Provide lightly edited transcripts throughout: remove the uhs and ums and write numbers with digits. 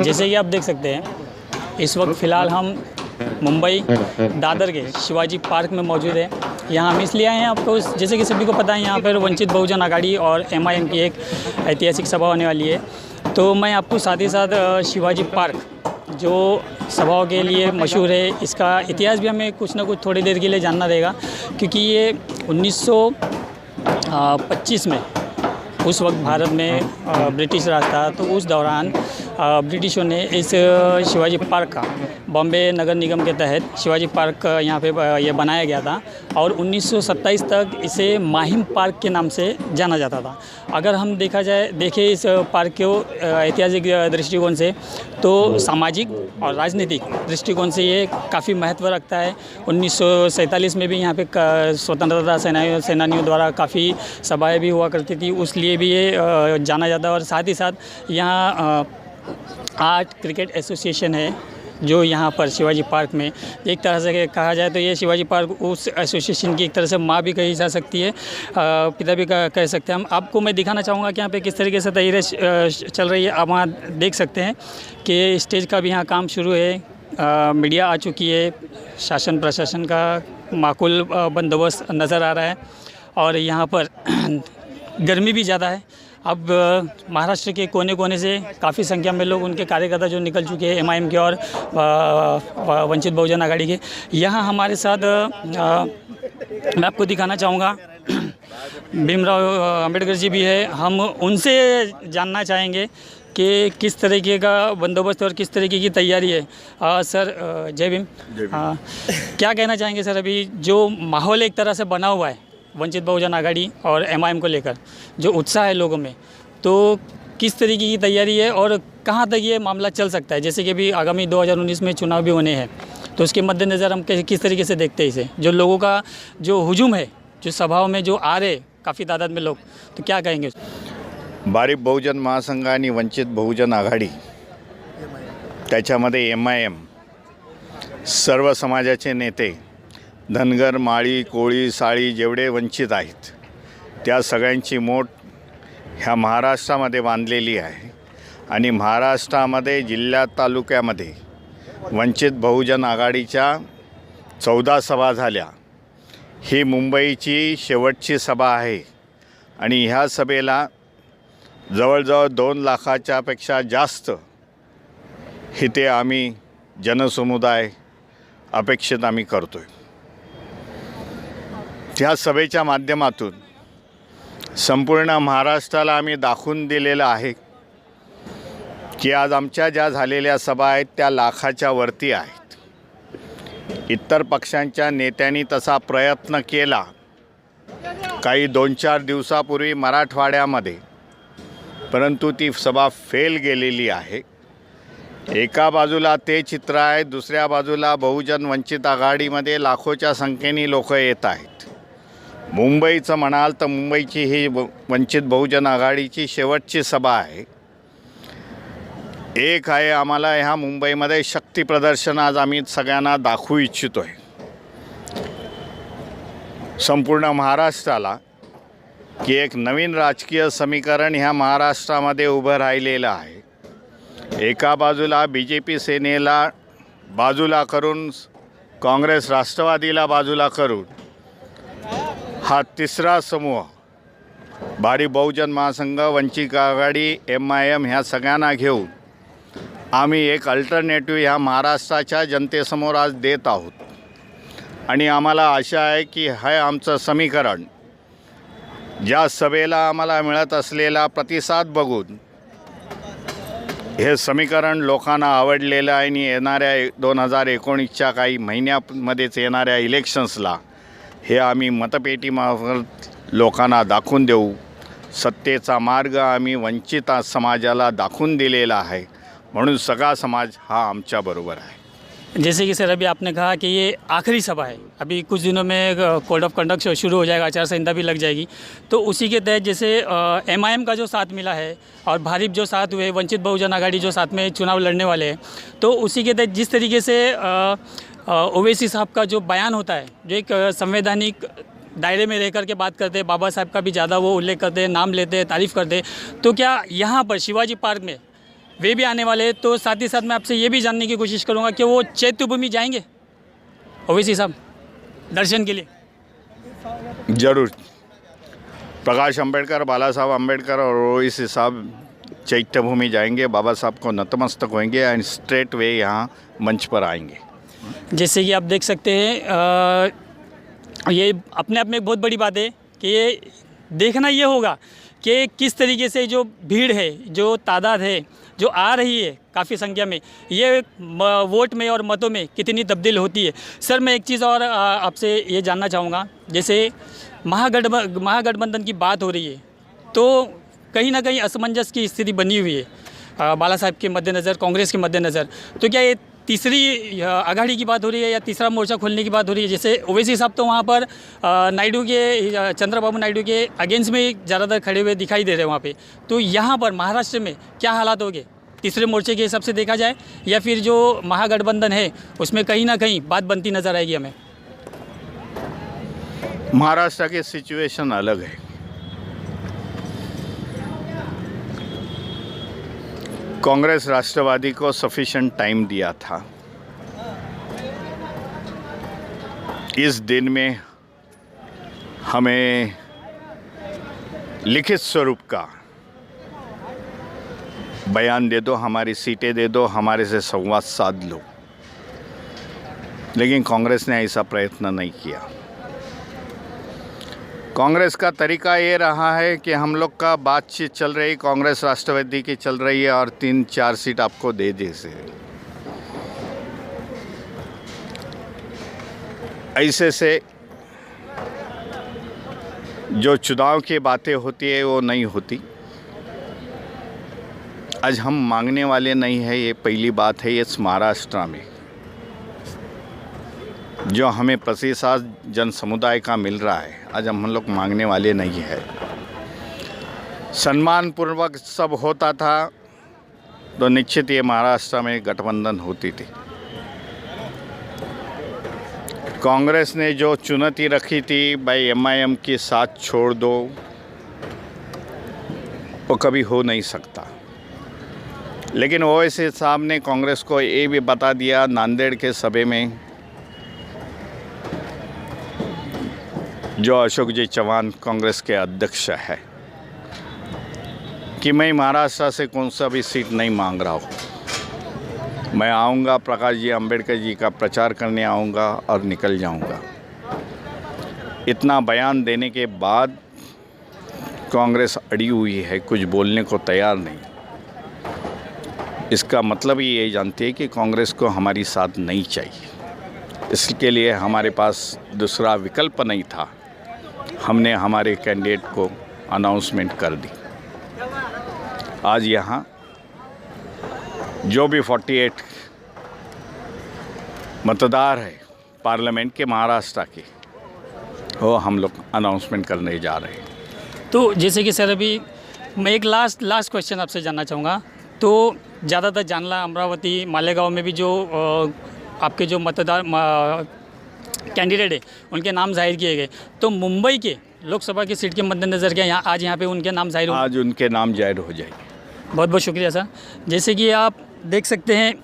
जैसे कि आप देख सकते हैं, इस वक्त फ़िलहाल हम मुंबई दादर के शिवाजी पार्क में मौजूद हैं। यहाँ हम इसलिए आए हैं, आपको जैसे कि सभी को पता है, यहाँ पर वंचित बहुजन आघाड़ी और MIM की एक ऐतिहासिक सभा होने वाली है। तो मैं आपको साथ ही साथ शिवाजी पार्क जो सभाओं के लिए मशहूर है, इसका इतिहास भी हमें कुछ ना कुछ थोड़ी देर के लिए जानना रहेगा, क्योंकि ये 1925 में उस वक्त भारत में ब्रिटिश राज था। तो उस दौरान ब्रिटिशों ने इस शिवाजी पार्क का बॉम्बे नगर निगम के तहत शिवाजी पार्क यहाँ पे ये बनाया गया था और 1927 तक इसे माहिम पार्क के नाम से जाना जाता था। अगर हम देखें इस पार्क को ऐतिहासिक दृष्टिकोण से, तो सामाजिक और राजनीतिक दृष्टिकोण से ये काफ़ी महत्व रखता है। 1947 में भी यहाँ पे स्वतंत्रता सेनानियों द्वारा काफ़ी सभाएँ भी हुआ करती थी, उस लिए भी ये जाना जाता है। और साथ ही साथ यहाँ आर्ट क्रिकेट एसोसिएशन है जो यहाँ पर शिवाजी पार्क में, एक तरह से कहा जाए तो ये शिवाजी पार्क उस एसोसिएशन की एक तरह से माँ भी कही जा सकती है, पिता भी कह सकते हैं हम। आपको मैं दिखाना चाहूँगा कि यहाँ पे किस तरीके से तैयारी चल रही है। आप वहाँ देख सकते हैं कि स्टेज का भी यहाँ काम शुरू है, मीडिया आ चुकी है, शासन प्रशासन का माकूल बंदोबस्त नज़र आ रहा है और यहाँ पर गर्मी भी ज़्यादा है। अब महाराष्ट्र के कोने कोने से काफ़ी संख्या में लोग, उनके कार्यकर्ता जो निकल चुके हैं MIM के और वंचित बहुजन आघाड़ी के। यहाँ हमारे साथ मैं आपको दिखाना चाहूँगा भीमराव अंबेडकर जी भी है। हम उनसे जानना चाहेंगे कि किस तरीके का बंदोबस्त और किस तरीके की तैयारी है। सर जय भीम। क्या कहना चाहेंगे सर, अभी जो माहौल एक तरह से बना हुआ है वंचित बहुजन आघाड़ी और MIM को लेकर, जो उत्साह है लोगों में, तो किस तरीके की तैयारी है और कहाँ तक ये मामला चल सकता है? जैसे कि अभी आगामी 2019 में चुनाव भी होने हैं, तो उसके मद्देनज़र हम किस तरीके से देखते हैं इसे, जो लोगों का जो हुजूम है, जो सभाओं में जो आ रहे काफ़ी तादाद में लोग, तो क्या कहेंगे? भारिप बहुजन महासंघ आणि वंचित बहुजन आघाडी, त्याच्यामध्ये MIM, सर्व समाजाचे नेते, धनगर, माळी, कोळी, साळी जेवढे वंचित आहेत त्या सगळ्यांची मोठ ह्या महाराष्ट्रामध्ये बांधलेली आहे आणि महाराष्ट्रामध्ये जिल्ह्यात तालुक्यामध्ये वंचित बहुजन आघाडीच्या 14 सभा झाल्या। ही मुंबईची शेवटची सभा आहे आणि ह्या सभेला जवळजवळ 2 लाखाच्या पेक्षा जास्त इथे आम्ही जनसमुदाय अपेक्षित आम्ही करतोय। त्या सभेच्या माध्यमातून संपूर्ण महाराष्ट्राला आम्ही दाखवून दिलेलं आहे की आज आमच्या ज्या झालेल्या सभा आहेत त्या लाखाच्या वरती आहेत। इतर पक्षांच्या नेत्यांनी तसा प्रयत्न केला काही 2-4 दिवसापूर्वी मराठवाड्यामध्ये, परंतु ती सभा फेल गेलेली आहे। एका बाजूला ते चित्र आहे, दुसऱ्या बाजूला बहुजन वंचित आघाडीमध्ये लाखोच्या संख्येने लोक येत आहेत। मुंबईचं म्हणाल तर मुंबईची ही वंचित बहुजन आघाडीची शेवटची सभा आहे। एक आहे, आम्हाला ह्या मुंबईमध्ये शक्ती प्रदर्शन आज आम्ही सगळ्यांना दाखवू इच्छितोय संपूर्ण महाराष्ट्राला, की एक नवीन राजकीय समीकरण ह्या महाराष्ट्रामध्ये उभं राहिलेलं आहे। एका बाजूला BJP सेनेला बाजूला करून, काँग्रेस राष्ट्रवादीला बाजूला करून, हा तिसरा समूह भारिप बहुजन महासंघ, वंचित आघाडी, MIM ह्या सगळ्यांना घेऊन आम्ही एक अल्टरनेटिव्ह ह्या महाराष्ट्राच्या जनतेसमोर आज देत आहोत आणि आम्हाला आशा आहे की हे आमचं समीकरण, ज्या सभेला आम्हाला मिळत असलेला प्रतिसाद बघून हे समीकरण लोकांना आवडलेलं आहे आणि येणाऱ्या 2019च्या काही महिन्यामध्येच येणाऱ्या इलेक्शन्सला हे आम्ही मतपेटीमार्फत लोकांना दाखवून देऊ। सत्तेचा मार्ग आम्ही वंचित समाजाला दाखवून दिलेला आहे, म्हणून सगळा समाज हा आमच्या बरोबर आहे। जैसे कि सर अभी आपने कहा कि ये आखिरी सभा है, अभी कुछ दिनों में कोड ऑफ कंडक्ट शुरू हो जाएगा, आचार संहिता भी लग जाएगी, तो उसी के तहत जैसे MIM का जो साथ मिला है और भारिप जो साथ हुए, वंचित बहुजन आघाड़ी जो साथ में चुनाव लड़ने वाले हैं, तो उसी के तहत जिस तरीके से ओवैसी साहब का जो बयान होता है, जो एक संवैधानिक दायरे में रह कर के बात करते हैं, बाबा साहब का भी ज़्यादा वो उल्लेख करते हैं, नाम लेते हैं, तारीफ़ करते हैं। तो क्या यहाँ पर शिवाजी पार्क में वे भी आने वाले हैं? तो साथ ही साथ मैं आपसे ये भी जानने की कोशिश करूँगा कि वो चैत्यभूमि जाएंगे ओवैसी साहब दर्शन के लिए? जरूर। प्रकाश अंबेडकर, बाला साहब अंबेडकर और ओवैसी साहब चैत्यभूमि जाएंगे, बाबा साहब को नतमस्तक होंगे एंड स्ट्रेट वे यहाँ मंच पर आएंगे। जैसे कि आप देख सकते हैं ये अपने आप में एक बहुत बड़ी बात है कि ये देखना ये होगा कि किस तरीके से जो भीड़ है, जो तादाद है, जो आ रही है काफ़ी संख्या में, ये वोट में और मतों में कितनी तब्दील होती है। सर मैं एक चीज़ और आपसे ये जानना चाहूँगा, जैसे महागठबंधन की बात हो रही है तो कहीं ना कहीं असमंजस की स्थिति बनी हुई है बाला साहब के मद्देनज़र, कांग्रेस के मद्देनज़र। तो क्या ये तीसरी आघाड़ी की बात हो रही है या तीसरा मोर्चा खोलने की बात हो रही है? जैसे ओवैसी साहब तो वहाँ पर नायडू के, चंद्रबाबू नायडू के अगेंस्ट में ज़्यादातर खड़े हुए दिखाई दे रहे हैं वहाँ पे। तो यहाँ पर महाराष्ट्र में क्या हालात होंगे तीसरे मोर्चे के हिसाब से देखा जाए, या फिर जो महागठबंधन है उसमें कहीं ना कहीं बात बनती नज़र आएगी हमें? महाराष्ट्र की सिचुएशन अलग है। कांग्रेस राष्ट्रवादी को सफिशिएंट टाइम दिया था। इस दिन में हमें लिखित स्वरूप का बयान दे दो, हमारी सीटें दे दो, हमारे से संवाद साध लो, लेकिन कांग्रेस ने ऐसा प्रयत्न नहीं किया। कांग्रेस का तरीका ये रहा है कि हम लोग का बातचीत चल रही, कांग्रेस राष्ट्रवादी की चल रही है और 3-4 सीट आपको दे दे से। ऐसे से जो चुनाव की बातें होती है वो नहीं होती। आज हम मांगने वाले नहीं है, ये पहली बात है। इस महाराष्ट्र में जो हमें प्रतिशत जन समुदाय का मिल रहा है, आज हम लोग मांगने वाले नहीं है। सम्मानपूर्वक सब होता था तो निश्चित ये महाराष्ट्र में गठबंधन होती थी। कांग्रेस ने जो चुनौती रखी थी भाई MIM के साथ छोड़ दो, वो कभी हो नहीं सकता। लेकिन ओवैसी साहब ने कांग्रेस को ये भी बता दिया नांदेड़ के सभा में, जो अशोक जी चौहान कांग्रेस के अध्यक्ष है, कि मैं महाराष्ट्र से कौन सा भी सीट नहीं मांग रहा हूँ। मैं आऊँगा, प्रकाश जी अंबेडकर जी का प्रचार करने आऊँगा और निकल जाऊँगा। इतना बयान देने के बाद कांग्रेस अड़ी हुई है, कुछ बोलने को तैयार नहीं। इसका मतलब ही ये जानती है कि कांग्रेस को हमारी साथ नहीं चाहिए। इसके लिए हमारे पास दूसरा विकल्प नहीं था। हमने हमारे कैंडिडेट को अनाउंसमेंट कर दी। आज यहाँ जो भी 48 मतदार है पार्लियामेंट के महाराष्ट्र के, वो हम लोग अनाउंसमेंट करने जा रहे हैं। तो जैसे कि सर अभी मैं एक लास्ट क्वेश्चन आपसे जानना चाहूँगा। तो ज़्यादातर जानला, अमरावती, मालेगांव में भी जो आपके जो मतदार कैंडिडेट है उनके नाम जाहिर किए गए, तो मुंबई के लोकसभा की सीट के मद्देनज़र क्या आज यहाँ पे उनके नाम जाहिर हो? आज उनके नाम जाहिर हो जाएंगे। बहुत बहुत शुक्रिया सर। जैसे कि आप देख सकते हैं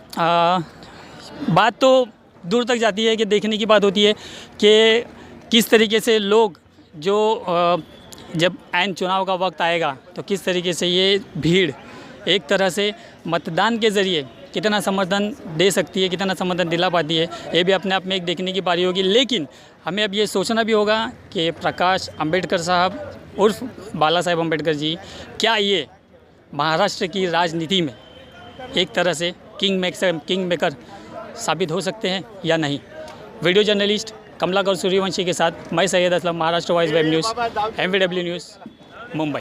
बात तो दूर तक जाती है कि देखने की बात होती है कि किस तरीके से लोग जो जब ऐन चुनाव का वक्त आएगा तो किस तरीके से ये भीड़ एक तरह से मतदान के ज़रिए कितना समर्थन दे सकती है, कितना समर्थन दिला पाती है, ये भी अपने आप में एक देखने की बारी होगी। लेकिन हमें अब ये सोचना भी होगा कि प्रकाश अंबेडकर साहब उर्फ बाला साहेब अंबेडकर जी, क्या ये महाराष्ट्र की राजनीति में एक तरह से किंग मेकर साबित हो सकते हैं या नहीं? वीडियो जर्नलिस्ट कमलाकर सूर्यवंशी के साथ मैं Syed Aslam, Maharashtra voice web news, MVW news, Mumbai.